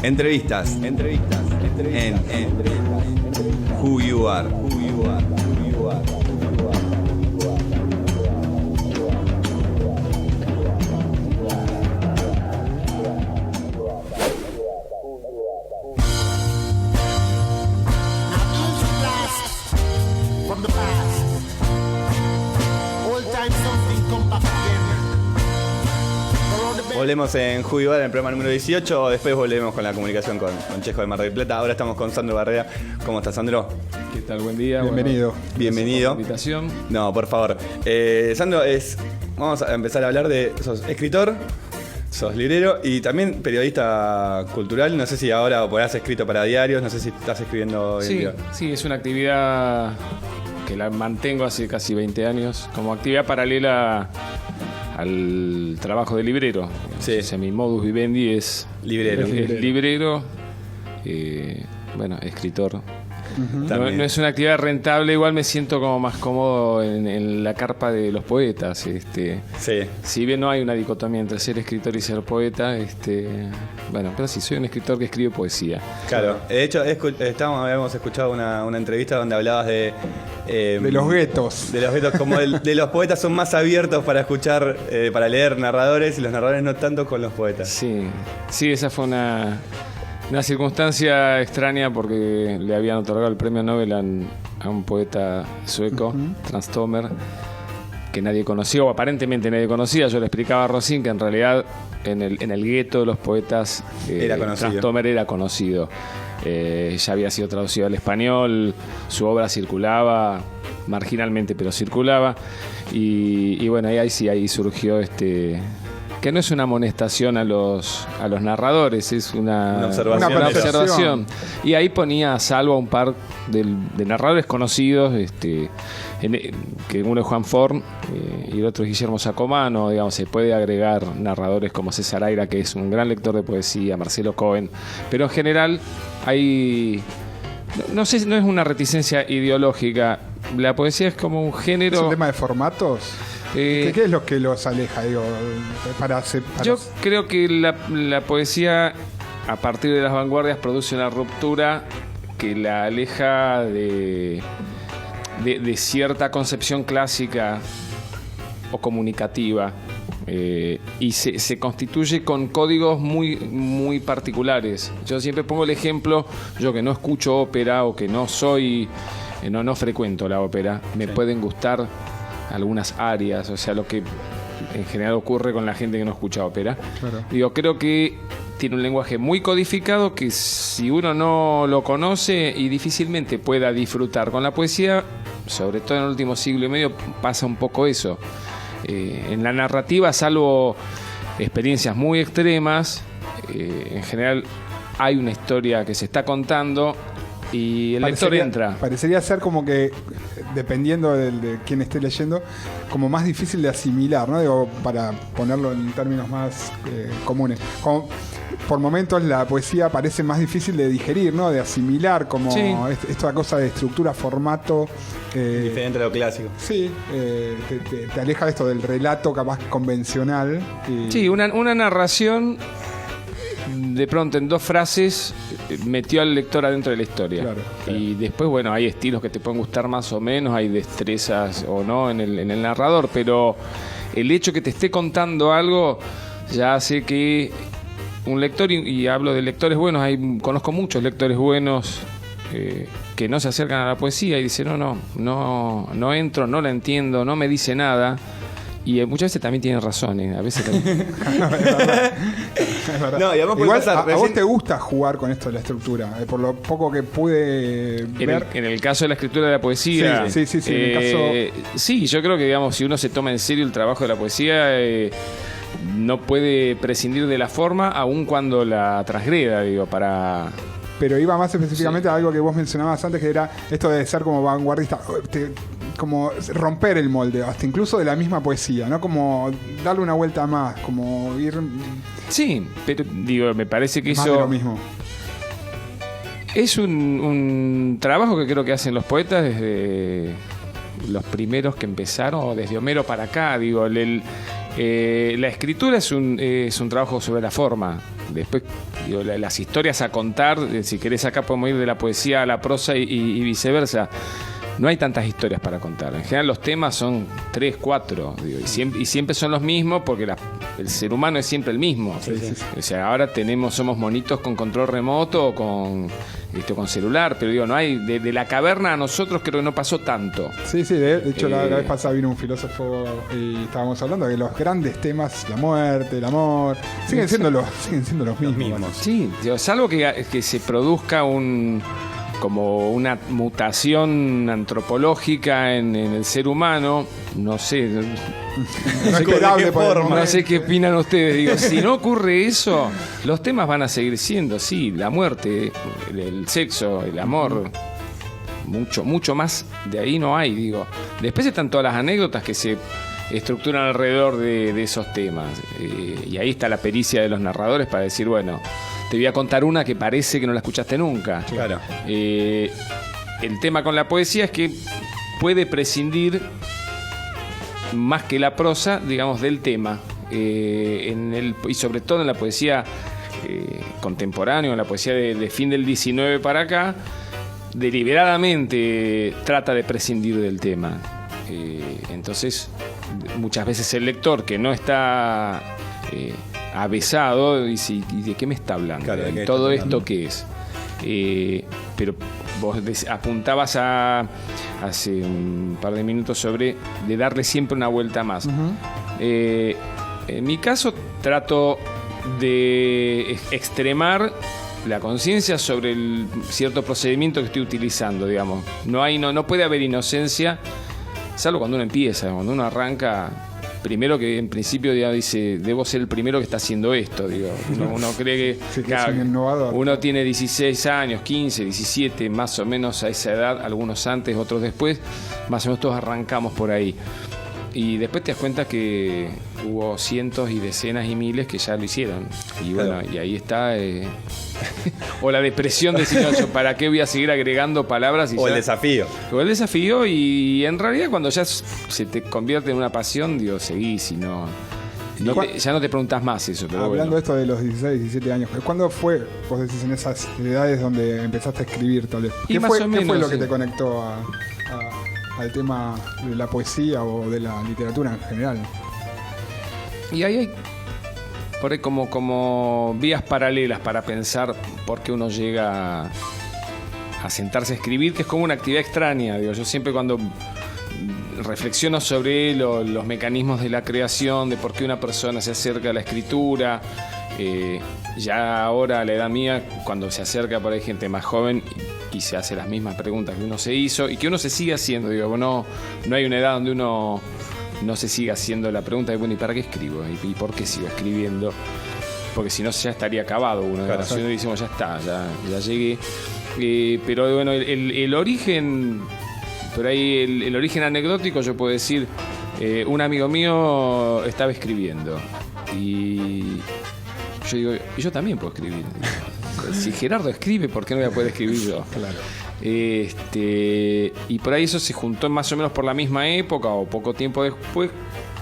Entrevistas en Who You Are. Volvemos en Who You Are, en el programa número 18. Después volvemos con la comunicación con Chejo de Mar del Plata. Ahora estamos con Sandro Barrera. ¿Cómo estás, Sandro? ¿Qué tal? Buen día. Bienvenido. Bueno, bienvenido. Invitación. No, por favor. Sandro, vamos a empezar a hablar de... Sos escritor, sos librero y también periodista cultural. No sé si ahora has escrito para diarios, no sé si estás escribiendo hoy en día. Sí, es una actividad que la mantengo hace casi 20 años como actividad paralela al trabajo de librero. Sí. O sea, mi modus vivendi es Librero. librero, bueno, escritor. No es una actividad rentable, igual me siento como más cómodo en la carpa de los poetas. Sí. Si bien no hay una dicotomía entre ser escritor y ser poeta, bueno, pero sí, soy un escritor que escribe poesía. Claro. De hecho, habíamos escuchado una entrevista donde hablabas de los guetos. De los guetos, como de los poetas son más abiertos para escuchar, para leer narradores, y los narradores no tanto con los poetas. Sí, esa fue una circunstancia extraña porque le habían otorgado el premio Nobel a un poeta sueco, Transtomer, que nadie conoció, o aparentemente nadie conocía. Yo le explicaba a Rosín que en realidad en el gueto de los poetas Transtomer era conocido. Ya había sido traducido al español, su obra circulaba, marginalmente, pero circulaba. Y bueno, ahí surgió que no es una amonestación a los narradores, es una observación. Y ahí ponía a salvo a un par de narradores conocidos, que uno es Juan Forn y el otro es Guillermo Sacomano. Digamos, se puede agregar narradores como César Aira, que es un gran lector de poesía, Marcelo Cohen, pero en general hay... No sé, no es una reticencia ideológica. La poesía es como un género... ¿Es un tema de formatos? ¿Qué es lo que los aleja? Yo creo que la poesía, a partir de las vanguardias, produce una ruptura que la aleja de cierta concepción clásica o comunicativa, y se constituye con códigos muy, muy particulares. Yo siempre pongo el ejemplo, yo que no escucho ópera o que no frecuento la ópera, me pueden gustar algunas áreas, o sea, lo que en general ocurre con la gente que no escucha ópera. Claro. Creo que tiene un lenguaje muy codificado que si uno no lo conoce y difícilmente pueda disfrutar. Con la poesía, sobre todo en el último siglo y medio, pasa un poco eso. En la narrativa, salvo experiencias muy extremas, en general hay una historia que se está contando y el lector entra. Parecería ser como que, dependiendo de quién esté leyendo, como más difícil de asimilar, ¿no? Digo, para ponerlo en términos más comunes. Como, por momentos la poesía parece más difícil de digerir, ¿no? De asimilar, como esta cosa de estructura, formato. Diferente a lo clásico. Sí, te aleja de esto del relato capaz convencional. Sí, una narración... De pronto en 2 frases metió al lector adentro de la historia. Claro. Y después, bueno, hay estilos que te pueden gustar más o menos, hay destrezas o no en el narrador, pero el hecho que te esté contando algo ya hace que un lector, y hablo de lectores buenos, conozco muchos lectores buenos que no se acercan a la poesía y dicen no entro, no la entiendo, no me dice nada. Y muchas veces también tienen razón, a veces también. Es verdad. No, y igual a vos te gusta jugar con esto de la estructura, por lo poco que pude ver. En el caso de la escritura de la poesía. Sí. En el caso... Sí, yo creo que, digamos, si uno se toma en serio el trabajo de la poesía, no puede prescindir de la forma, aun cuando la transgreda, para... Pero iba más específicamente a algo que vos mencionabas antes, que era esto de ser como vanguardista, como romper el molde, hasta incluso de la misma poesía, ¿no? Como darle una vuelta más, como ir... Sí, pero me parece que más eso... de lo mismo. Es un trabajo que creo que hacen los poetas desde los primeros que empezaron, o desde Homero para acá, La escritura es un trabajo sobre la forma. Después, digo, las historias a contar, si querés acá podemos ir de la poesía a la prosa y viceversa. No hay tantas historias para contar. En general los temas son 3, 4, digo, y siempre son los mismos porque el ser humano es siempre el mismo. Sí. O sea, ahora somos monitos con control remoto o con celular, pero digo, no hay, de la caverna a nosotros creo que no pasó tanto. Sí, de hecho la vez pasada vino un filósofo y estábamos hablando de que los grandes temas, la muerte, el amor, siguen siendo los mismos. Sí, digo, salvo que se produzca como una mutación antropológica en el ser humano, no sé qué opinan ustedes. Digo, si no ocurre eso, los temas van a seguir siendo, sí, la muerte, el sexo, el amor, mucho más de ahí no hay, digo. Después están todas las anécdotas que se estructuran alrededor de esos temas, y ahí está la pericia de los narradores para decir, bueno, te voy a contar una que parece que no la escuchaste nunca. Claro. El tema con la poesía es que puede prescindir más que la prosa, digamos, del tema. Y sobre todo en la poesía contemporánea, en la poesía de fin del 19 para acá, deliberadamente trata de prescindir del tema. Entonces, muchas veces el lector que no está avesado dice, ¿y de qué me está hablando? Claro, ¿Y todo esto qué es? Pero vos apuntabas hace un par de minutos sobre de darle siempre una vuelta más. En mi caso trato de extremar la conciencia sobre el cierto procedimiento que estoy utilizando, digamos. No puede haber inocencia, salvo cuando uno empieza, cuando uno arranca. Primero que en principio ya dice, debo ser el primero que está haciendo esto, digo. Uno cree que, es un innovador. Uno tiene 16 años, 15, 17, más o menos a esa edad, algunos antes, otros después, más o menos todos arrancamos por ahí. Y después te das cuenta que hubo cientos y decenas y miles que ya lo hicieron. Y bueno, claro. Y ahí está. O la depresión de decir, no, yo, ¿para qué voy a seguir agregando palabras? O el desafío. O el desafío, y en realidad cuando ya se te convierte en una pasión, digo, seguís y no. Ya no te preguntas más eso. Pero hablando de esto de los 16, 17 años, ¿cuándo fue, vos decís, en esas edades donde empezaste a escribir tal vez? ¿Qué fue lo que te conectó al tema de la poesía o de la literatura en general? Y ahí hay por ahí como vías paralelas para pensar por qué uno llega a sentarse a escribir, que es como una actividad extraña. Digo, yo siempre cuando reflexiono sobre los mecanismos de la creación, de por qué una persona se acerca a la escritura, ya ahora a la edad mía, cuando se acerca por ahí gente más joven y se hace las mismas preguntas que uno se hizo y que uno se sigue haciendo, digo, no hay una edad donde uno no se siga haciendo la pregunta de, bueno, ¿y para qué escribo? ¿Y por qué sigo escribiendo? Porque si no ya estaría acabado uno. Claro, y decimos, ya está, ya llegué. Pero bueno, el origen, por ahí el origen anecdótico, yo puedo decir, un amigo mío estaba escribiendo y yo digo, y yo también puedo escribir. Si Gerardo escribe, ¿por qué no voy a poder escribir yo? Claro. Y por ahí eso se juntó más o menos por la misma época o poco tiempo después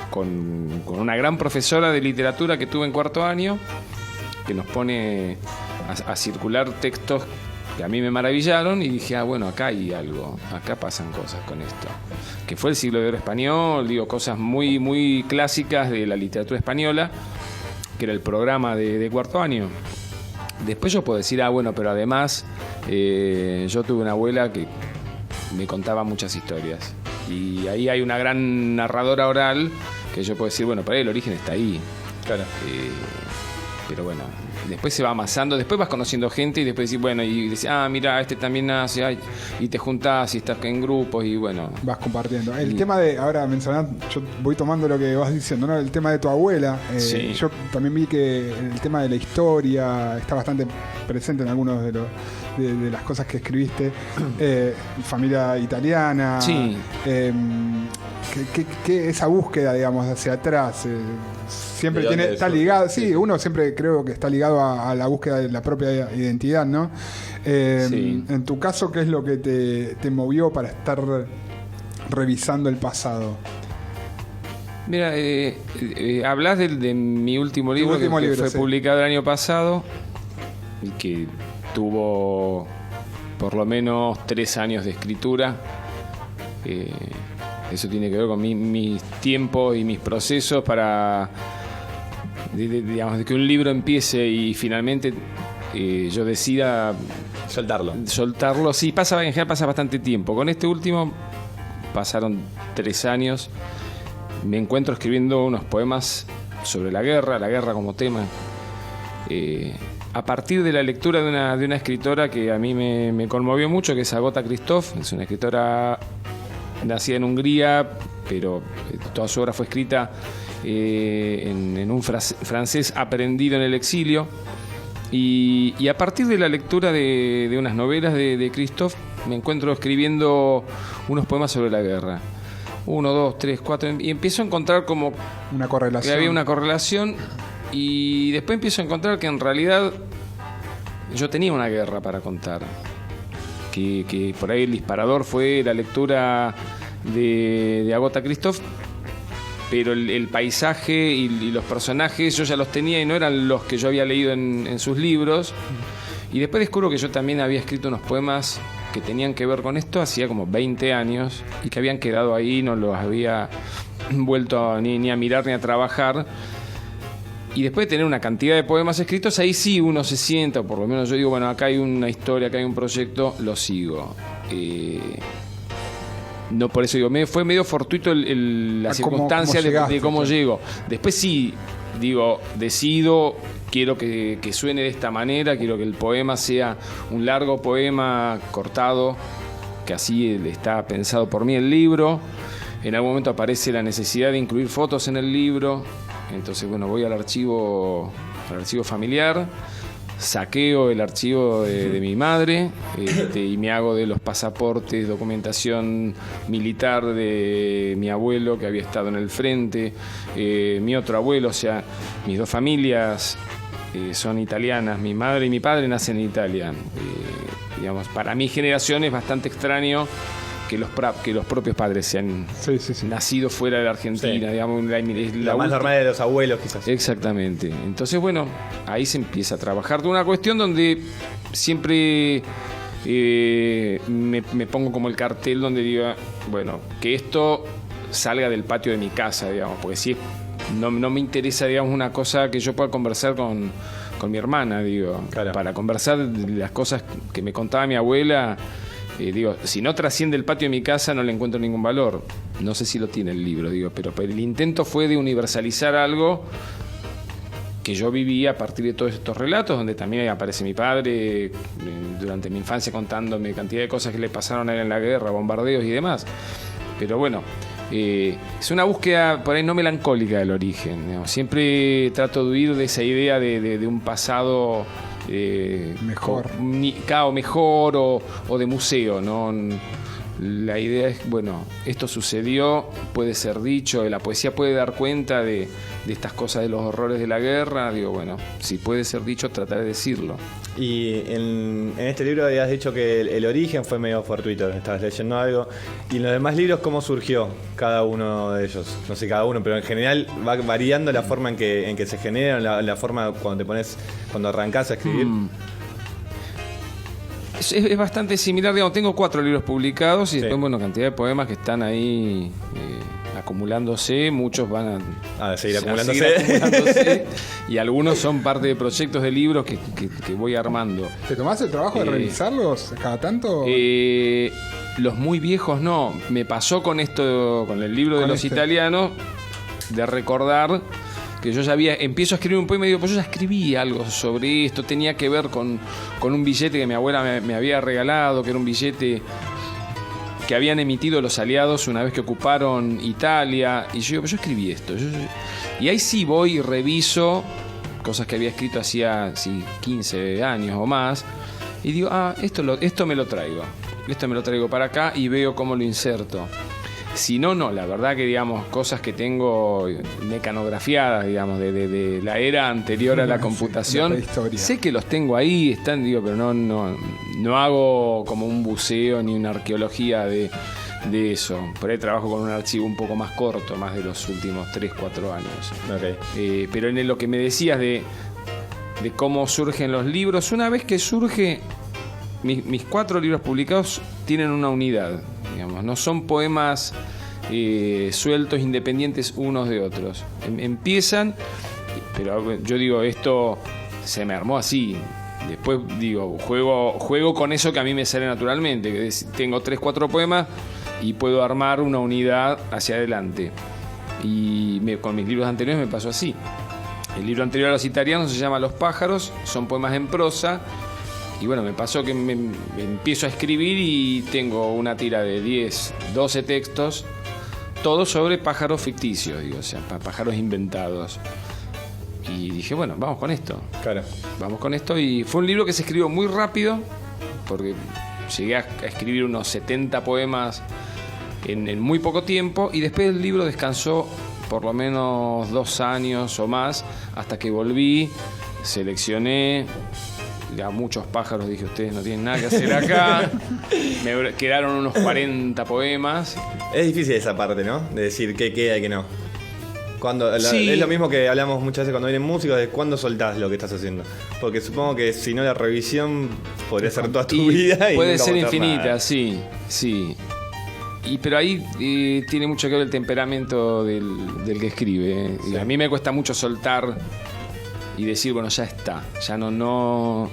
con una gran profesora de literatura que tuve en cuarto año, que nos pone a circular textos que a mí me maravillaron y dije, bueno, acá hay algo, acá pasan cosas con esto, que fue el siglo de oro español, digo, cosas muy, muy clásicas de la literatura española, que era el programa de cuarto año. Después yo puedo decir, bueno, pero además yo tuve una abuela que me contaba muchas historias. Y ahí hay una gran narradora oral que yo puedo decir, bueno, por ahí el origen está ahí. Claro. Pero bueno, después se va amasando, después vas conociendo gente y después decís, bueno, y decís, mira, este también nace, y te juntás y estás en grupos y bueno. Vas compartiendo. El tema de, ahora mencionar, yo voy tomando lo que vas diciendo, ¿no? El tema de tu abuela. Sí. Yo también vi que el tema de la historia está bastante presente en algunos de las cosas que escribiste. Familia italiana. Sí. Que esa búsqueda, digamos, hacia atrás siempre está ligado, sí, uno siempre creo que está ligado a la búsqueda de la propia identidad, ¿no? Sí. En tu caso, ¿qué es lo que te movió para estar revisando el pasado? Mira, hablas de mi último libro, que fue publicado el año pasado y que tuvo por lo menos 3 años de escritura. Eso tiene que ver con mis tiempos y mis procesos para, digamos, de que un libro empiece y finalmente yo decida soltarlo. Sí, en general pasa bastante tiempo. Con este último pasaron 3 años. Me encuentro escribiendo unos poemas sobre la guerra como tema. A partir de la lectura de una escritora que a mí me conmovió mucho, que es Agota Christoph. Es una escritora nacida en Hungría, pero toda su obra fue escrita en un francés aprendido en el exilio. Y a partir de la lectura de unas novelas de Christoph, me encuentro escribiendo unos poemas sobre la guerra. 1, 2, 3, 4, y empiezo a encontrar como una correlación. Que había una correlación, y después empiezo a encontrar que en realidad yo tenía una guerra para contar. Que por ahí el disparador fue la lectura de Agota Christoph, pero el paisaje y los personajes yo ya los tenía y no eran los que yo había leído en sus libros. Y después descubro que yo también había escrito unos poemas que tenían que ver con esto hacía como 20 años y que habían quedado ahí, no los había vuelto ni a mirar ni a trabajar. Y después de tener una cantidad de poemas escritos, ahí sí uno se sienta, o por lo menos yo digo, bueno, acá hay una historia, acá hay un proyecto, lo sigo. No, por eso digo, fue medio fortuito la circunstancia de cómo llego. Después sí, digo, decido, quiero que suene de esta manera, quiero que el poema sea un largo poema cortado, que así está pensado por mí el libro. En algún momento aparece la necesidad de incluir fotos en el libro. Entonces, bueno, voy al archivo familiar, saqueo el archivo de mi madre y me hago de los pasaportes, documentación militar de mi abuelo que había estado en el frente, mi otro abuelo, o sea, mis 2 familias son italianas, mi madre y mi padre nacen en Italia. Digamos, para mi generación es bastante extraño que los propios padres sean nacido fuera de la Argentina, digamos, la más normal de los abuelos, quizás. Exactamente. Entonces, bueno, ahí se empieza a trabajar de una cuestión donde siempre me pongo como el cartel donde diga, bueno, que esto salga del patio de mi casa, digamos, porque si no me interesa, digamos, una cosa que yo pueda conversar con mi hermana, digo, claro. Para conversar de las cosas que me contaba mi abuela. Digo, si no trasciende el patio de mi casa no le encuentro ningún valor. No sé si lo tiene el libro, digo, pero el intento fue de universalizar algo que yo viví a partir de todos estos relatos, donde también aparece mi padre durante mi infancia contándome cantidad de cosas que le pasaron a él en la guerra, bombardeos y demás. Pero bueno, es una búsqueda por ahí no melancólica del origen, digamos. Siempre trato de huir de esa idea de un pasado mejor o de museo, ¿no? La idea es, bueno, esto sucedió, puede ser dicho, la poesía puede dar cuenta de estas cosas, de los horrores de la guerra. Digo, bueno, si puede ser dicho, tratar de decirlo. Y en este libro habías dicho que el origen fue medio fortuito, estabas leyendo algo. Y en los demás libros, ¿cómo surgió cada uno de ellos? No sé cada uno, pero en general va variando la forma en que se generan, la forma cuando arrancás a escribir. Es bastante similar, digamos, tengo 4 libros publicados y después, bueno, cantidad de poemas que están ahí acumulándose, muchos van a seguir acumulándose y algunos son parte de proyectos de libros que voy armando. ¿Te tomás el trabajo de revisarlos cada tanto? Los muy viejos no, me pasó con el libro de los italianos, de recordar que yo ya empiezo a escribir un poema y digo, pues yo ya escribí algo sobre esto, tenía que ver con un billete que mi abuela me había regalado, que era un billete que habían emitido los aliados una vez que ocuparon Italia, y yo digo, pues yo escribí esto. Y ahí sí voy y reviso cosas que había escrito hacía 15 años o más, y digo, esto me lo traigo para acá y veo cómo lo inserto. Si no, la verdad que, digamos, cosas que tengo mecanografiadas, digamos, de la era anterior a la computación, sé que los tengo ahí, están, digo, pero no hago como un buceo ni una arqueología de de eso. Por ahí trabajo con un archivo un poco más corto, más de los últimos 3-4 años. Ok. Pero en lo que me decías de cómo surgen los libros, una vez que surge, mis 4 libros publicados tienen una unidad, digamos, no son poemas sueltos, independientes unos de otros. Empiezan, pero yo digo, esto se me armó así. Después digo, juego con eso que a mí me sale naturalmente, que tengo 3-4 poemas y puedo armar una unidad hacia adelante. Y con mis libros anteriores me pasó así. El libro anterior a Los Italianos se llama Los pájaros, son poemas en prosa. Y bueno, me pasó que me empiezo a escribir y tengo una tira de 10, 12 textos, todos sobre pájaros ficticios, digo, o sea, pájaros inventados. Y dije, bueno, vamos con esto. Claro. Vamos con esto. Y fue un libro que se escribió muy rápido, porque llegué a escribir unos 70 poemas en muy poco tiempo. Y después el libro descansó por lo menos 2 años o más, hasta que volví, seleccioné ya muchos pájaros, dije, ustedes no tienen nada que hacer acá. Me quedaron unos 40 poemas. Es difícil esa parte, ¿no? De decir qué queda y qué no. Sí. Es lo mismo que hablamos muchas veces cuando vienen músicos, de cuándo soltás lo que estás haciendo. Porque supongo que si no, la revisión podría ser toda tu vida. Y puede nunca ser mostrar infinita, nada. sí. Pero ahí tiene mucho que ver el temperamento del que escribe. Sí. A mí me cuesta mucho soltar y decir, bueno, ya está. Ya no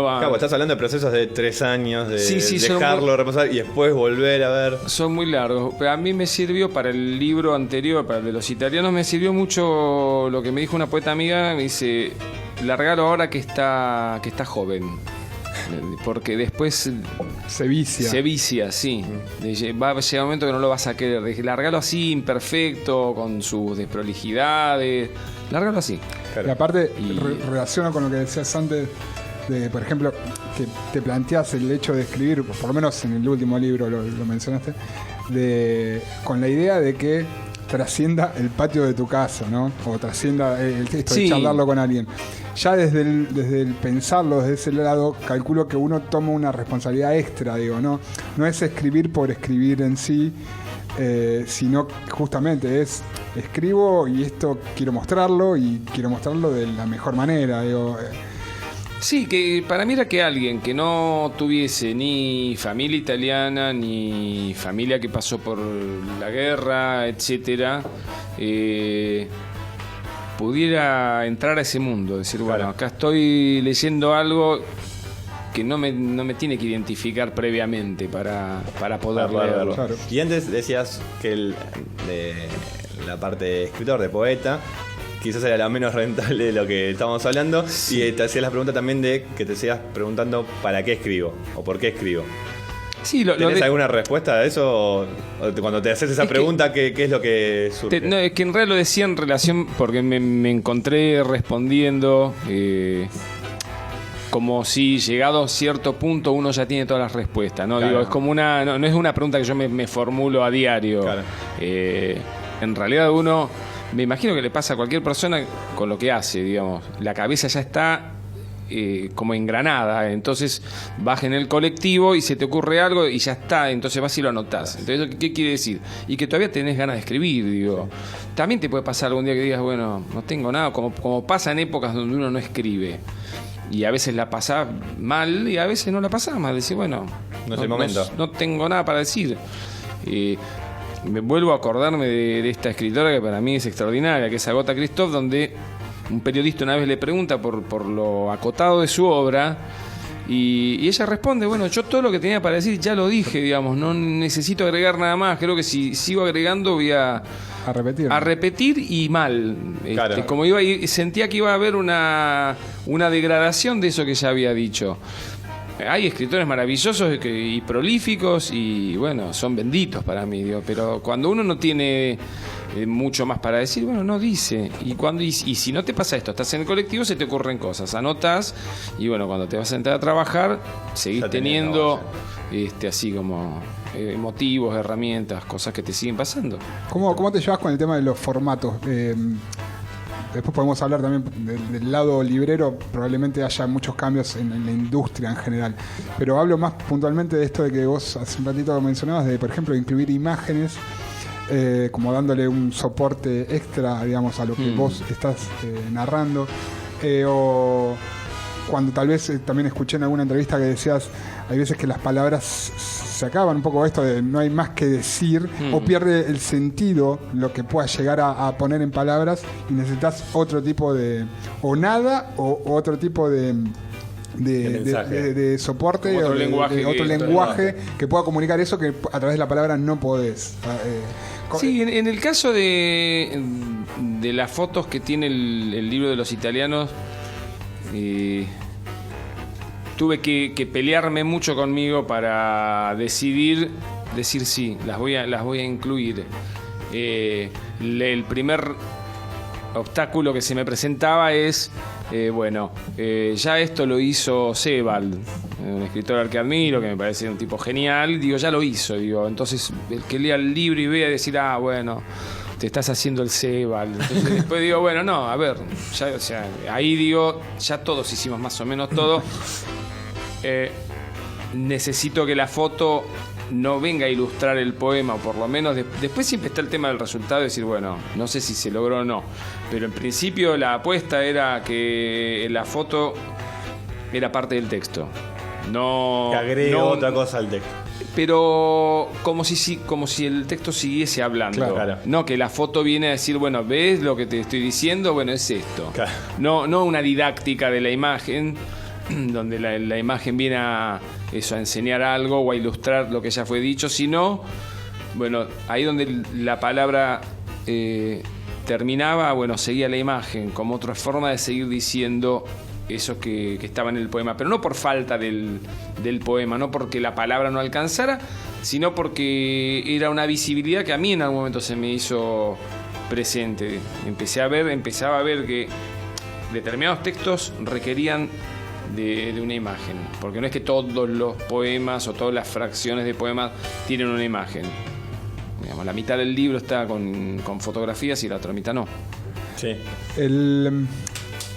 va. Claro, estás hablando de procesos de 3 años, de Sí, dejarlo repasar y después volver a ver. Son muy largos. Pero a mí me sirvió, para el libro anterior, para el de Los Italianos, me sirvió mucho lo que me dijo una poeta amiga. Me dice, largalo ahora que está joven. Porque después Se vicia. sí. Va a llegar un momento que no lo vas a querer. Largalo así, imperfecto, con sus desprolijidades. Largalo así. Claro. Y aparte, Y- relaciono con lo que decías antes, de, por ejemplo, que te planteas el hecho de escribir, por lo menos en el último libro lo mencionaste, con la idea de que trascienda el patio de tu casa, ¿no? O trascienda esto de Sí. charlarlo con alguien. Ya desde el pensarlo desde ese lado, calculo que uno toma una responsabilidad extra, digo, ¿no? No es escribir por escribir en sí, sino justamente es escribo y esto quiero mostrarlo y quiero mostrarlo de la mejor manera, digo. Sí, que para mí era que alguien que no tuviese ni familia italiana, ni familia que pasó por la guerra, etcétera, pudiera entrar a ese mundo, decir, Claro. bueno, acá estoy leyendo algo que no me tiene que identificar previamente para poder leerlo. Claro. Y antes decías que de la parte de escritor, de poeta, quizás era la menos rentable de lo que estábamos hablando. Sí. Y te hacías la pregunta también de que te sigas preguntando ¿para qué escribo? ¿O por qué escribo? Sí, ¿Tenés alguna respuesta a eso? ¿O cuando te haces esa Es que- pregunta, ¿qué es lo que surge? No, es que en realidad lo decía en relación, porque me encontré respondiendo como si llegado a cierto punto uno ya tiene todas las respuestas, ¿no? Claro. Digo, es como no es una pregunta que yo me formulo a diario. Claro. En realidad uno, me imagino que le pasa a cualquier persona con lo que hace, digamos. La cabeza ya está como engranada, entonces vas en el colectivo y se te ocurre algo y ya está, entonces vas y lo anotás. Entonces, ¿qué quiere decir? Y que todavía tenés ganas de escribir, digo. También te puede pasar algún día que digas, bueno, no tengo nada, como pasa en épocas donde uno no escribe. Y a veces la pasás mal y a veces no la pasás mal. Decís, bueno, No es el momento. No tengo nada para decir. Me vuelvo a acordarme de esta escritora que para mí es extraordinaria, que es Agota Christoph, donde un periodista una vez le pregunta por lo acotado de su obra y ella responde, bueno, yo todo lo que tenía para decir ya lo dije, digamos, no necesito agregar nada más. Creo que si sigo agregando voy a repetir y mal. Claro. Como sentía que iba a haber una degradación de eso que ya había dicho. Hay escritores maravillosos y prolíficos y bueno, son benditos para mí, digo, pero cuando uno no tiene mucho más para decir, bueno, no dice. Y si no te pasa esto, estás en el colectivo, se te ocurren cosas, anotás y bueno, cuando te vas a entrar a trabajar, seguís Ya tenés teniendo negocio. así como motivos, herramientas, cosas que te siguen pasando. ¿Cómo te llevas con el tema de los formatos? después podemos hablar también del lado librero, probablemente haya muchos cambios en la industria en general. Pero hablo más puntualmente de esto de que vos hace un ratito mencionabas, de por ejemplo incluir imágenes, como dándole un soporte extra, digamos, a lo que vos estás narrando. O cuando tal vez también escuché en alguna entrevista que decías, hay veces que las palabras se acaban un poco esto de no hay más que decir, o pierde el sentido lo que puedas llegar a poner en palabras, y necesitas otro tipo de, o nada, o otro tipo de soporte, como otro o lenguaje que pueda comunicar eso que a través de la palabra no podés. Sí, en el caso de las fotos que tiene el libro de los italianos, tuve que pelearme mucho conmigo para decir sí, las voy a incluir. El primer obstáculo que se me presentaba es, ya esto lo hizo Sebald, un escritor al que admiro, que me parece un tipo genial. Digo, ya lo hizo. Digo, entonces el que lea el libro y vea decir, te estás haciendo el Sebald. Entonces después digo, bueno, no, a ver, ya, o sea, ahí digo, ya todos hicimos más o menos todo. Necesito que la foto no venga a ilustrar el poema, o por lo menos después siempre está el tema del resultado, decir, bueno, no sé si se logró o no, pero en principio la apuesta era que la foto era parte del texto, no que agregue otra cosa al texto, pero como si el texto siguiese hablando. Claro. No que la foto viene a decir, bueno, ¿ves lo que te estoy diciendo? Bueno, es esto. Claro. No una didáctica de la imagen, donde la imagen viene a enseñar algo o a ilustrar lo que ya fue dicho, sino, bueno, ahí donde la palabra terminaba, bueno, seguía la imagen como otra forma de seguir diciendo eso que estaba en el poema, pero no por falta del poema, no porque la palabra no alcanzara, sino porque era una visibilidad que a mí en algún momento se me hizo presente. Empezaba a ver que determinados textos requerían de una imagen, porque no es que todos los poemas o todas las fracciones de poemas tienen una imagen. Digamos, la mitad del libro está con fotografías y la otra mitad no. Sí.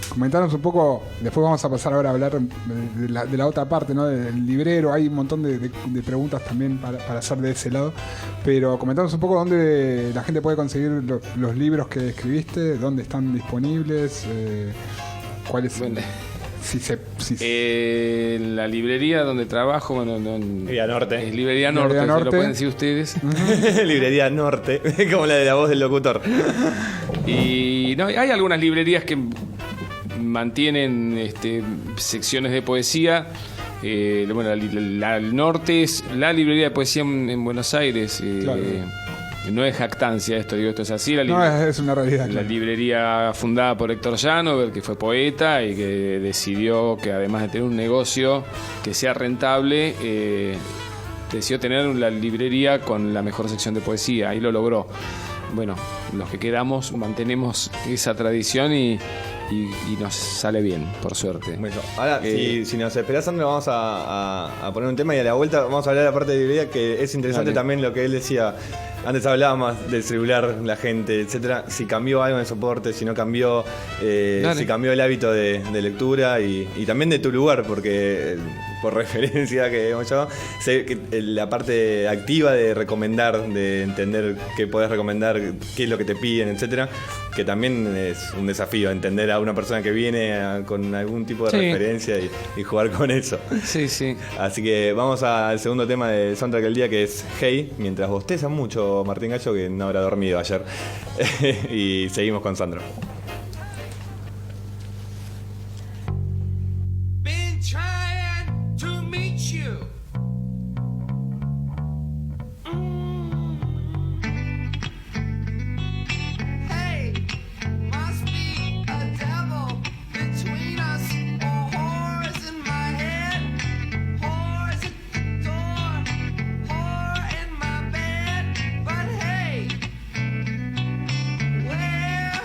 Comentaros un poco, después vamos a pasar ahora a hablar de la otra parte, ¿no? Del librero. Hay un montón de preguntas también para hacer de ese lado, pero comentaros un poco dónde la gente puede conseguir los libros que escribiste, dónde están disponibles, cuáles... Bueno. La librería donde trabajo, bueno, Librería Norte. Es Librería Norte, Librería Norte. lo pueden decir ustedes. Librería Norte, como la de la voz del locutor. Y no, hay algunas librerías que mantienen secciones de poesía. Bueno, el Norte es la librería de poesía en Buenos Aires. Claro. No es jactancia esto es así. Es una realidad. La Claro. librería fundada por Héctor Llanover, que fue poeta y que decidió que además de tener un negocio que sea rentable, decidió tener la librería con la mejor sección de poesía. Ahí lo logró. Bueno, los que quedamos mantenemos esa tradición y nos sale bien, por suerte. Bueno, ahora, si nos esperás, Sandro, vamos a poner un tema y a la vuelta vamos a hablar de la parte de librería, que es interesante. Dale. También lo que él decía. Antes hablábamos del celular, la gente, etcétera. Si cambió algo en el soporte, si no cambió, si cambió el hábito de lectura y también de tu lugar, porque por referencia que hemos llevado, sé que la parte activa de recomendar, de entender qué podés recomendar, qué es lo que te piden, etcétera, que también es un desafío entender a una persona que viene con algún tipo de referencia y jugar con eso. Sí, sí. Así que vamos al segundo tema de Soundtrack del día, que es Hey, mientras bosteza mucho Martín Gallo, que no habrá dormido ayer. Y seguimos con Sandro. Been trying to meet you. Hey, must be a devil between us, or whores in my head, whores at the door, whore in my bed. But hey, where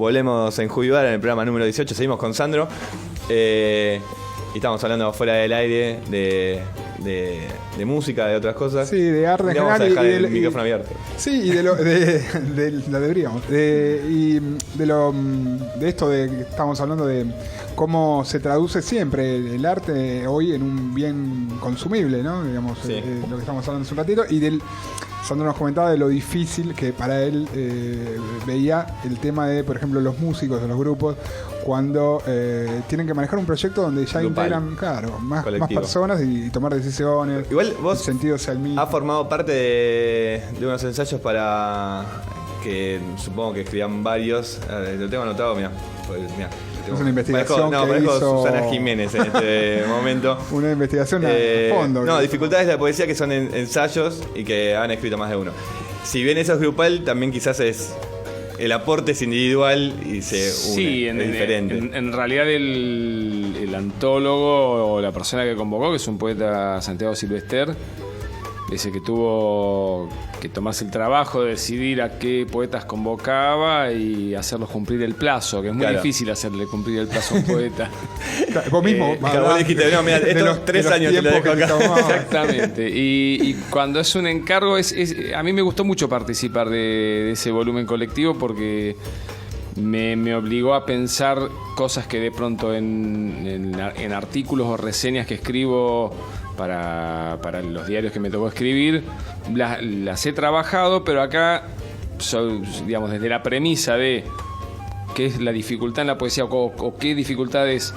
Volvemos a Enjuigar en el programa número 18. Seguimos con Sandro. Y estamos hablando fuera del aire de música, de otras cosas. Sí, de arte en Y vamos a general dejar y el micrófono abierto. Sí, y lo deberíamos. De esto de que estamos hablando de cómo se traduce siempre el arte hoy en un bien consumible, ¿no? Digamos, Sí. lo que estamos hablando hace un ratito. Y Sandro nos comentaba de lo difícil que para él veía el tema de, por ejemplo, los músicos de los grupos cuando tienen que manejar un proyecto donde ya Grupal. integran, claro, más Colectivo. personas y tomar decisiones. Igual vos el sentido sea el mismo. has formado parte de unos ensayos para que supongo que escribían varios. Lo tengo anotado, mira. Es una investigación que parezco hizo- Susana Jiménez en este momento. Una investigación a fondo. No, dificultades de la poesía que son ensayos y que han escrito más de uno. Si bien eso es grupal, también quizás es el aporte es individual y se une. Sí, es diferente. en realidad el antólogo o la persona que convocó, que es un poeta, Santiago Silvester, ese que tuvo que tomarse el trabajo de decidir a qué poetas convocaba y hacerlos cumplir el plazo, que es muy Claro. difícil hacerle cumplir el plazo a un poeta. Vos mismo. Vos dijiste, no, mira, estos 3 años te lo dejo acá. Exactamente. Y cuando es un encargo, a mí me gustó mucho participar de ese volumen colectivo porque me obligó a pensar cosas que de pronto en artículos o reseñas que escribo para los diarios que me tocó escribir, las he trabajado, pero acá, digamos, desde la premisa de qué es la dificultad en la poesía o qué dificultades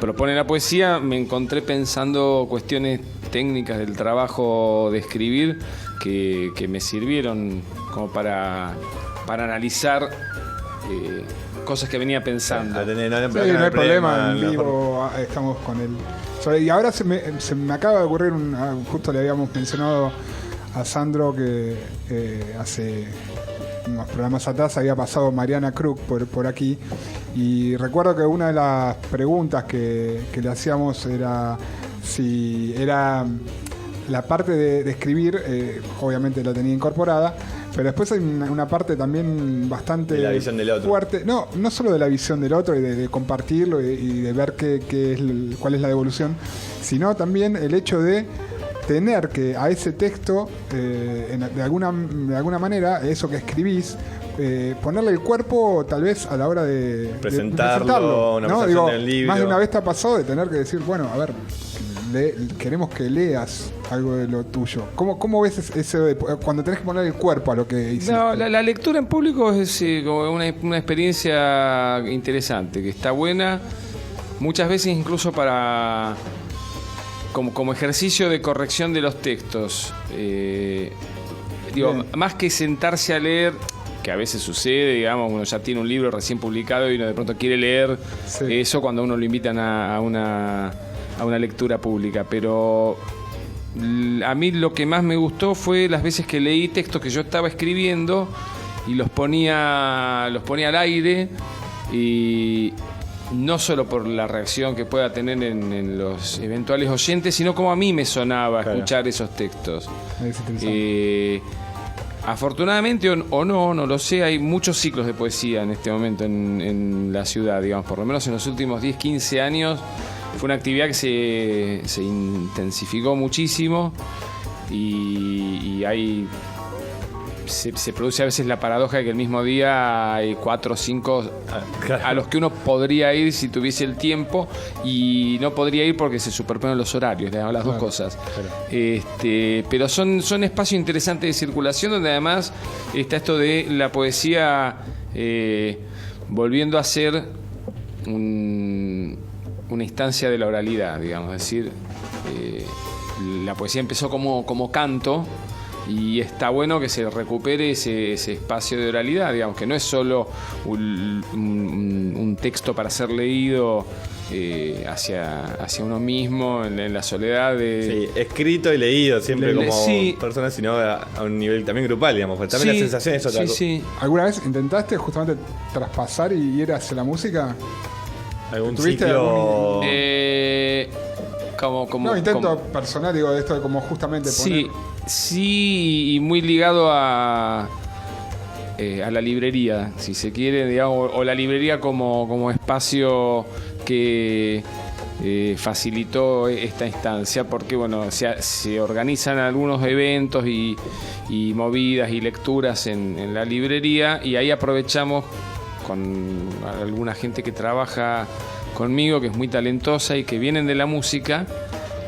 propone la poesía, me encontré pensando cuestiones técnicas del trabajo de escribir que me sirvieron como para analizar cosas que venía pensando. Sí, no hay problema, en vivo estamos con él. Y ahora se me acaba de ocurrir, justo le habíamos mencionado a Sandro que hace unos programas atrás había pasado Mariana Krug por aquí, y recuerdo que una de las preguntas que le hacíamos era si era la parte de escribir, obviamente la tenía incorporada, pero después hay una parte también bastante De la visión del otro. fuerte, no solo de la visión del otro y de compartirlo y de ver cuál es la devolución, sino también el hecho de tener que a ese texto, de alguna manera, eso que escribís, ponerle el cuerpo tal vez a la hora de Presentarlo, una presentación del libro. Más de una vez te ha pasado de tener que decir, bueno, a ver, queremos que leas algo de lo tuyo. ¿Cómo ves eso de cuando tenés que poner el cuerpo a lo que hiciste? No, la lectura en público es como una experiencia interesante, que está buena, muchas veces incluso para como ejercicio de corrección de los textos. Más que sentarse a leer, que a veces sucede, digamos, uno ya tiene un libro recién publicado y uno de pronto quiere leer eso cuando uno lo invitan a una lectura pública, pero a mí lo que más me gustó fue las veces que leí textos que yo estaba escribiendo y los ponía al aire, y no solo por la reacción que pueda tener en los eventuales oyentes, sino como a mí me sonaba escuchar esos textos. Es interesante. Afortunadamente o no lo sé, hay muchos ciclos de poesía en este momento en la ciudad, digamos, por lo menos en los últimos 10, 15 años. Fue una actividad que se intensificó muchísimo y se produce a veces la paradoja de que el mismo día hay 4 o 5 a los que uno podría ir si tuviese el tiempo, y no podría ir porque se superponen los horarios, las dos cosas. Pero son espacios interesantes de circulación donde además está esto de la poesía volviendo a ser una instancia de la oralidad, digamos, es decir, la poesía empezó como canto, y está bueno que se recupere ese espacio de oralidad, digamos, que no es solo un texto para ser leído hacia uno mismo en la soledad de... Sí, escrito y leído siempre como Sí. personas, sino a un nivel también grupal, digamos, porque también la sensación es otra cosa. Sí. ¿Alguna vez intentaste justamente traspasar y ir hacia la música? Algún ¿Tuviste ciclo... No, intento personal, digo, de esto de como justamente poner... Sí, y muy ligado a a la librería, si se quiere, digamos, o la librería como espacio que facilitó esta instancia, porque bueno, se organizan algunos eventos y movidas y lecturas en la librería, y ahí aprovechamos con alguna gente que trabaja conmigo, que es muy talentosa y que vienen de la música,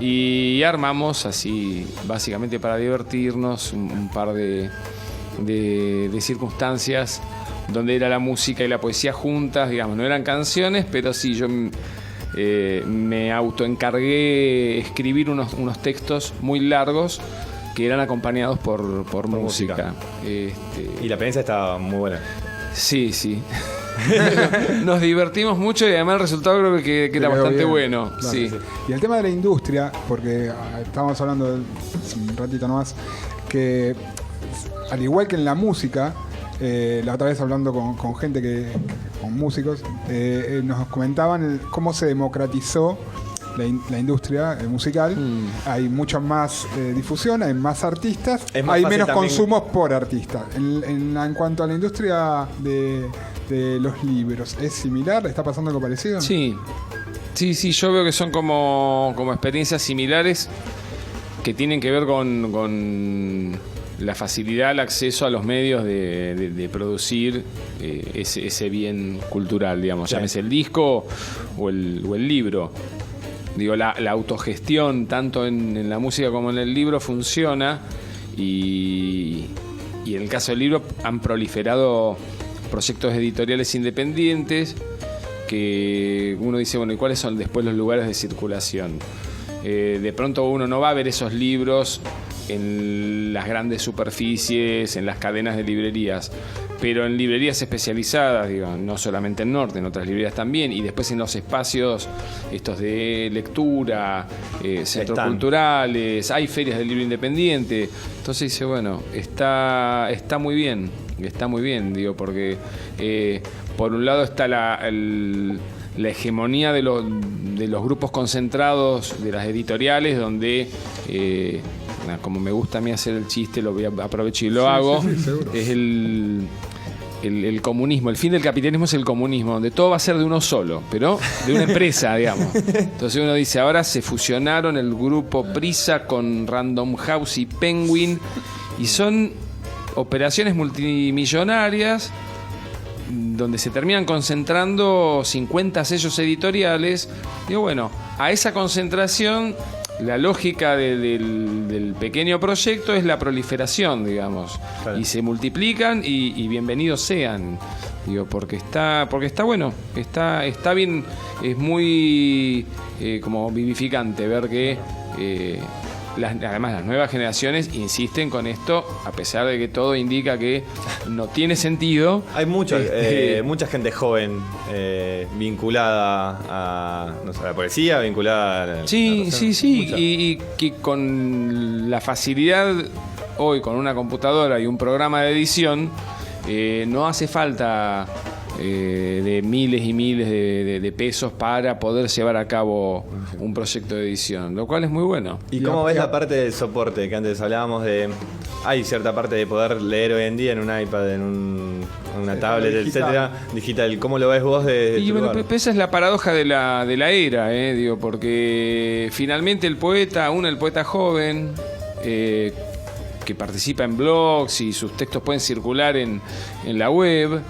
y armamos así básicamente para divertirnos un par de circunstancias donde era la música y la poesía juntas, digamos, no eran canciones, pero sí yo me autoencargué escribir unos textos muy largos que eran acompañados por música. Y la experiencia estaba muy buena. Sí. Nos divertimos mucho y además el resultado creo que era bastante bien. bueno. Claro, Sí. sí. Y el tema de la industria, porque estábamos hablando hace un ratito nomás, que al igual que en la música, la otra vez hablando con gente con músicos, nos comentaban cómo se democratizó la industria musical. Hay mucha más difusión, hay más artistas, Es más hay fácil menos también. consumos por artista. En cuanto a la industria de los libros, ¿es similar? ¿Está pasando algo parecido? Sí, yo veo que son como experiencias similares que tienen que ver con la facilidad, el acceso a los medios de producir ese bien cultural, digamos, Sí. llámese el disco o el libro. Digo, la autogestión, tanto en la música como en el libro, funciona, y en el caso del libro han proliferado proyectos editoriales independientes que uno dice, bueno, ¿y cuáles son después los lugares de circulación? De pronto uno no va a ver esos libros en las grandes superficies, en las cadenas de librerías, pero en librerías especializadas, digo, no solamente en Norte, en otras librerías también, y después en los espacios estos de lectura, centros Están. culturales, hay ferias del libro independiente. Entonces dice, bueno, está muy bien, digo, porque por un lado está la hegemonía de los grupos concentrados de las editoriales, donde como me gusta a mí hacer el chiste, lo voy a aprovecho y lo hago. Sí, seguro. Es el comunismo, el fin del capitalismo es el comunismo, donde todo va a ser de uno solo, pero de una empresa, digamos. Entonces uno dice, ahora se fusionaron el grupo Prisa con Random House y Penguin, y son operaciones multimillonarias donde se terminan concentrando 50 sellos editoriales. Digo, bueno, a esa concentración la lógica del pequeño proyecto es la proliferación, digamos. Claro. Y se multiplican y bienvenidos sean. Digo, porque está bueno, está bien, es muy como vivificante ver que además las nuevas generaciones insisten con esto, a pesar de que todo indica que no tiene sentido. Hay mucha gente joven vinculada a, no sé, a la poesía, vinculada a la Sí, narración. sí, Mucha. y que con la facilidad hoy, con una computadora y un programa de edición, no hace falta de miles y miles de pesos para poder llevar a cabo un proyecto de edición, lo cual es muy bueno. ¿Y cómo ves la parte del soporte que antes hablábamos de... Hay cierta parte de poder leer hoy en día en un iPad, en una tablet, digital. etcétera, digital. ¿Cómo lo ves vos de Y tu bueno, lugar? esa es la paradoja de la era, digo, porque finalmente el poeta joven, que participa en blogs y sus textos pueden circular en la web,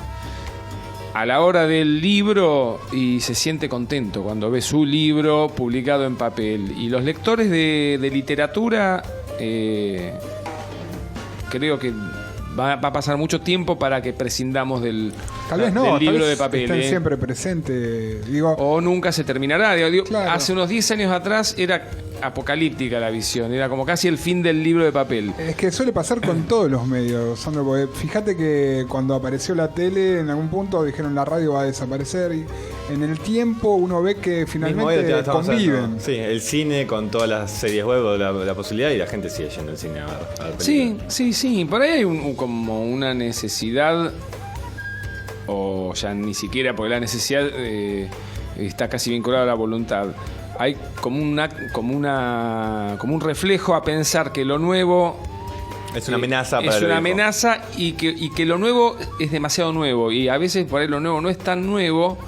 a la hora del libro y se siente contento cuando ve su libro publicado en papel. Y los lectores de literatura, creo que va a pasar mucho tiempo para que prescindamos del Tal libro vez de papel. estén siempre presente. Digo, O nunca se terminará. Digo, Claro. hace unos 10 años atrás era apocalíptica la visión, era como casi el fin del libro de papel. es que suele pasar con todos los medios, Sandro, porque fíjate que cuando apareció la tele, en algún punto dijeron la radio va a desaparecer, y en el tiempo uno ve que Mismo hoy finalmente estamos conviven. hablando, sí, el cine con todas las series web, la posibilidad, y la gente sigue yendo al cine a ver Sí, películas. sí. Por ahí hay como una necesidad, o ya ni siquiera, porque la necesidad está casi vinculada a la voluntad. Hay como un reflejo a pensar que lo nuevo Es una amenaza para Es lo una viejo. amenaza y que lo nuevo es demasiado nuevo. Y a veces por ahí lo nuevo no es tan nuevo.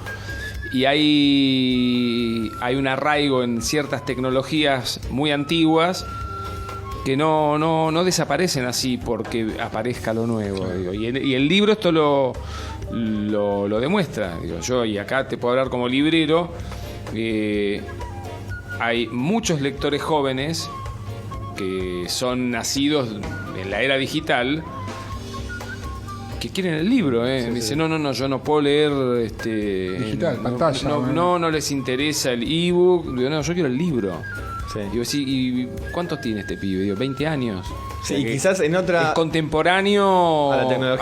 Y hay un arraigo en ciertas tecnologías muy antiguas que no desaparecen así porque aparezca lo nuevo. Digo. Y el libro esto lo demuestra. Digo, yo, y acá te puedo hablar como librero, hay muchos lectores jóvenes que son nacidos en la era digital que quieren el libro, Dicen, no, yo no puedo leer Digital, pantalla, no les interesa el ebook. Digo, no, yo quiero el libro. Sí. Digo, sí, ¿y cuántos tiene este pibe? Digo, 20 años. Sí, O sea, y que quizás en otra... es contemporáneo a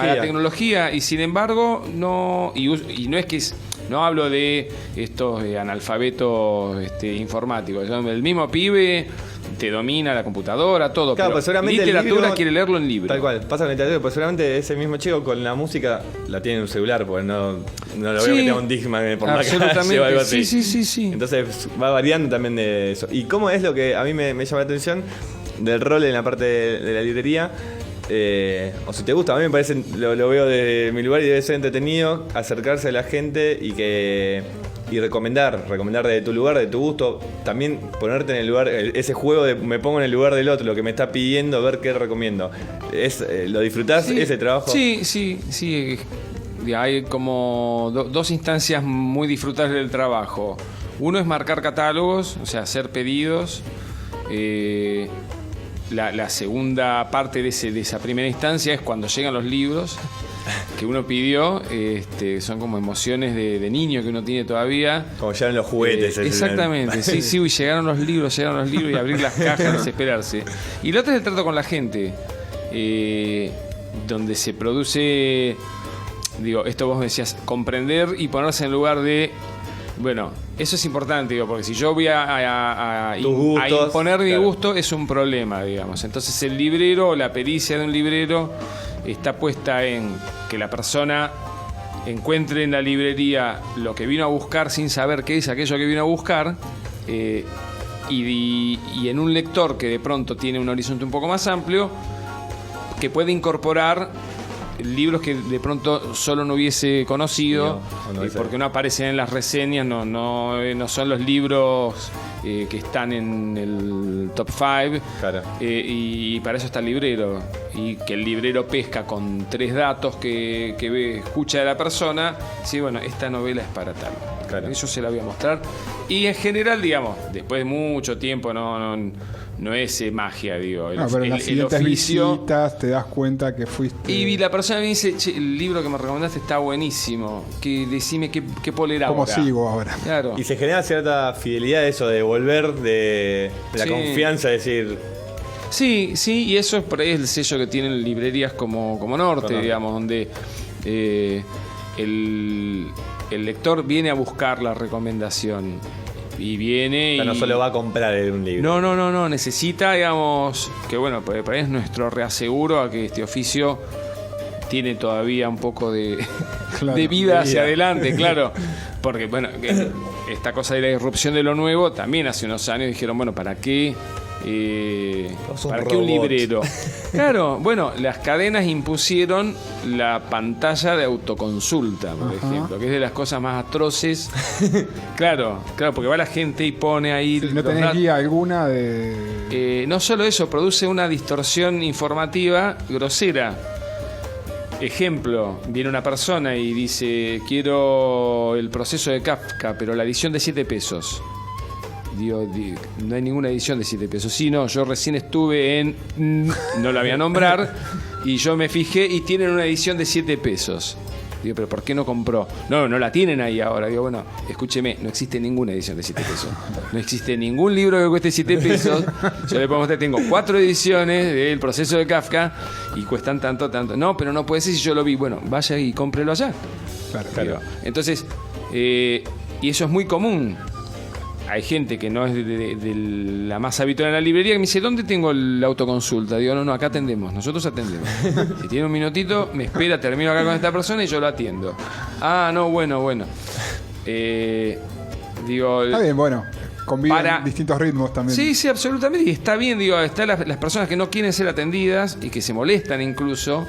la tecnología. y sin embargo no no es que no hablo de estos analfabetos informáticos. El mismo pibe te domina la computadora, todo. Claro, pero pues seguramente el literatura libro- quiere leerlo en libro. Tal cual, pasa con el literatura, pues seguramente ese mismo chico con la música la tiene en un celular, porque no lo veo Sí, que tenga un Discman por la calle absolutamente. o algo así. Sí. Entonces va variando también de eso. ¿Y cómo es lo que a mí me llama la atención del rol en la parte de la librería? O si te gusta, a mí me parece, lo veo de mi lugar y debe ser entretenido acercarse a la gente y recomendar de tu lugar, de tu gusto, también ponerte en el lugar, ese juego de me pongo en el lugar del otro, lo que me está pidiendo, ver qué recomiendo. ¿Lo disfrutás Sí, ese trabajo? Sí. Hay como dos instancias muy disfrutables del trabajo. Uno es marcar catálogos, o sea, hacer pedidos. La segunda parte de esa primera instancia es cuando llegan los libros que uno pidió. Son como emociones de niño que uno tiene todavía. Como llegan los juguetes. Exactamente, sí, y llegaron los libros y abrir las cajas, desesperarse. Y lo otro es el trato con la gente, donde se produce, esto vos me decías, comprender y ponerse en lugar de, bueno, eso es importante, porque si yo voy a Tus gustos, imponer mi claro. gusto es un problema, digamos. Entonces el librero, la pericia de un librero está puesta en que la persona encuentre en la librería lo que vino a buscar sin saber qué es aquello que vino a buscar, y en un lector que de pronto tiene un horizonte un poco más amplio, que puede incorporar libros que de pronto solo no hubiese conocido, porque no aparecen en las reseñas, no son los libros que están en el top 5, Claro. y para eso está el librero, y que el librero pesca con 3 datos que escucha de la persona, sí, bueno, esta novela es para tal. Claro. Eso se la voy a mostrar. Y en general, digamos, después de mucho tiempo, no es magia, digo. Pero en las siguientes visitas te das cuenta que fuiste. Y la persona me dice, che, el libro que me recomendaste está buenísimo. Decime qué polera ¿Cómo ahora. sigo ahora? Claro. Y se genera cierta fidelidad eso de volver de la Sí. confianza, de decir, Sí, y eso es por ahí el sello que tienen librerías como Norte, digamos, donde el lector viene a buscar la recomendación. Y viene no solo va a comprar un libro. No, necesita, digamos, que bueno, por ahí es nuestro reaseguro a que este oficio tiene todavía un poco de, Claro, de vida de hacia vida. adelante, claro. Porque, bueno, esta cosa de la disrupción de lo nuevo, también hace unos años dijeron, bueno, ¿para qué? Sos un ¿Para qué un robot. librero? Claro, bueno, las cadenas impusieron la pantalla de autoconsulta, por ejemplo, que es de las cosas más atroces. Claro, porque va la gente y pone ahí. Si no los tenés datos. guía alguna de. No solo eso, produce una distorsión informativa grosera. Ejemplo, viene una persona y dice, quiero el proceso de Kafka, pero la edición de 7 pesos. Digo, no hay ninguna edición de 7 pesos. Sí, no, yo recién estuve en... No la voy a nombrar. Y yo me fijé y tienen una edición de 7 pesos. Digo, pero ¿por qué no compró? No la tienen ahí ahora. Digo, bueno, escúcheme, no existe ninguna edición de 7 pesos. No existe ningún libro que cueste 7 pesos. Yo le puedo mostrar, tengo 4 ediciones del proceso de Kafka y cuestan tanto. No, pero no puede ser si yo lo vi. Bueno, vaya y cómprelo allá. Claro. Digo, entonces, y eso es muy común. Hay gente que no es de la más habitual en la librería que me dice, ¿dónde tengo la autoconsulta? Digo, no, acá atendemos, nosotros atendemos. Si tiene un minutito, me espera, termino acá con esta persona y yo lo atiendo. Ah, no, bueno. Digo, Está bien, bueno. conviven para- distintos ritmos también. Sí, sí, absolutamente. Y está bien, digo, están las personas que no quieren ser atendidas y que se molestan incluso.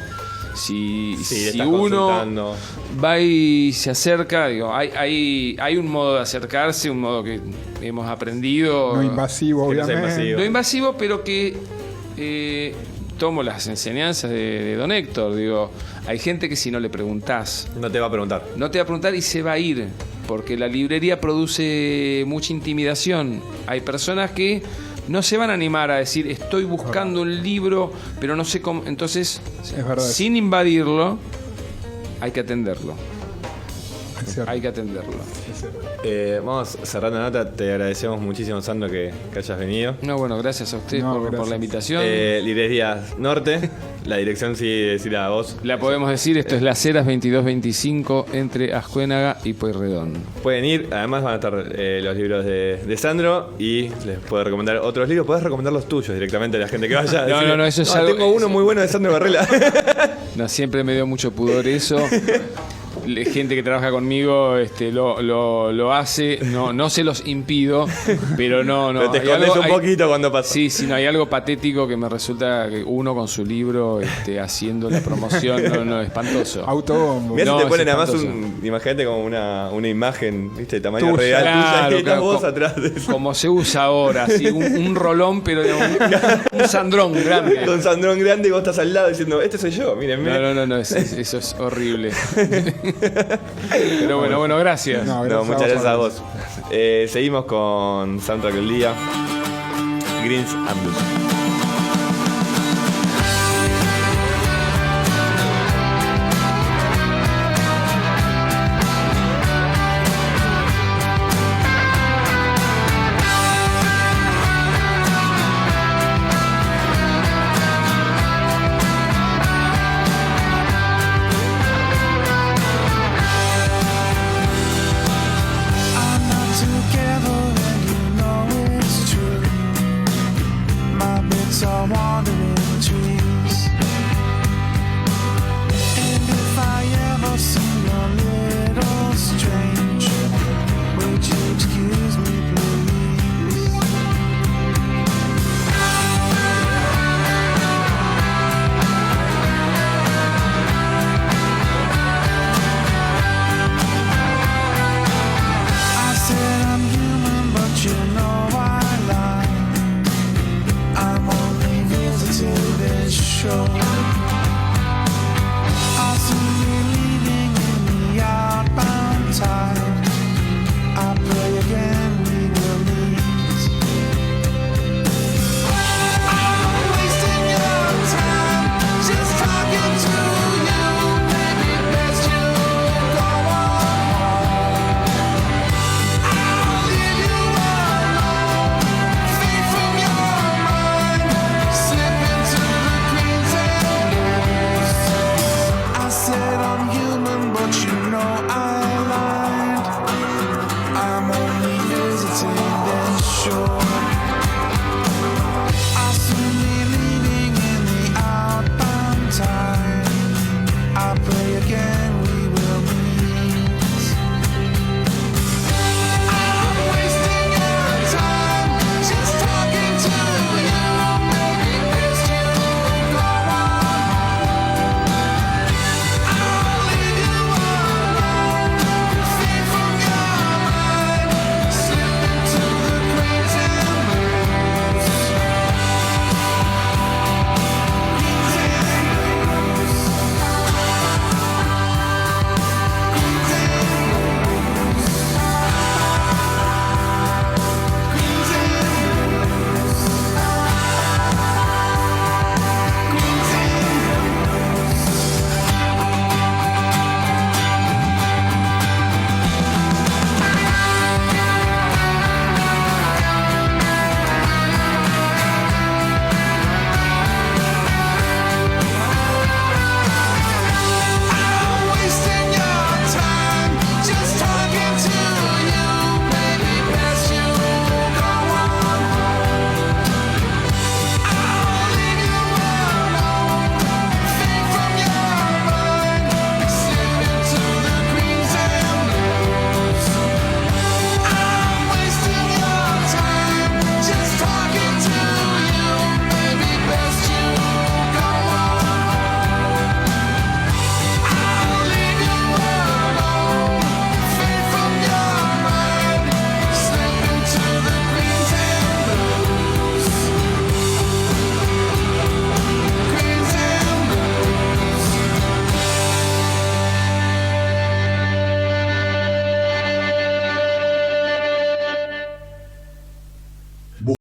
Si Sí, estás uno consultando. va y se acerca, digo, hay un modo de acercarse, un modo que hemos aprendido. No invasivo, Que no sea obviamente. invasivo. No invasivo, pero que tomo las enseñanzas de don Héctor. Digo, hay gente que si no le preguntás, No te va a preguntar. no te va a preguntar y se va a ir, porque la librería produce mucha intimidación. Hay personas que no se van a animar a decir, estoy buscando un libro, pero no sé cómo. Entonces, Es verdad. sin invadirlo, hay que atenderlo. Es cierto. Hay que atenderlo. Vamos cerrando la nota. Te agradecemos muchísimo, Sandro, que hayas venido. No, bueno, gracias a ustedes No, por gracias. la invitación. Librería Norte. La dirección sí, decirla a vos. La podemos decir, esto es Las Heras 2225 entre Ascuénaga y Pueyrredón. Pueden ir, además van a estar los libros de Sandro y les puedo recomendar otros libros. Podés recomendar los tuyos directamente a la gente que vaya. No, Decirle, no, eso es algo- tengo uno muy bueno de Sandro Barrela. No, siempre me dio mucho pudor eso. Gente que trabaja conmigo lo hace, no se los impido, pero no. Pero te hay escondes algo- un poquito cuando pasa. Sí, sí, no, hay algo patético que me resulta que uno con su libro haciendo la promoción, no, espantoso. Autobombo. Mirá No, si te ponen es además espantoso. imagínate como una imagen, ¿viste? De tamaño Tuya. real tuya Claro, y estás claro, vos como- atrás de eso. Como se usa ahora, así, un rolón, pero un sandrón grande. Con Sandrón grande y vos estás al lado diciendo, este soy yo, mírenme. No, eso es horrible. Pero bueno, gracias. No, No, muchas gracias a vos. vos. Seguimos con Soundtrack del Día. Greens and Blues.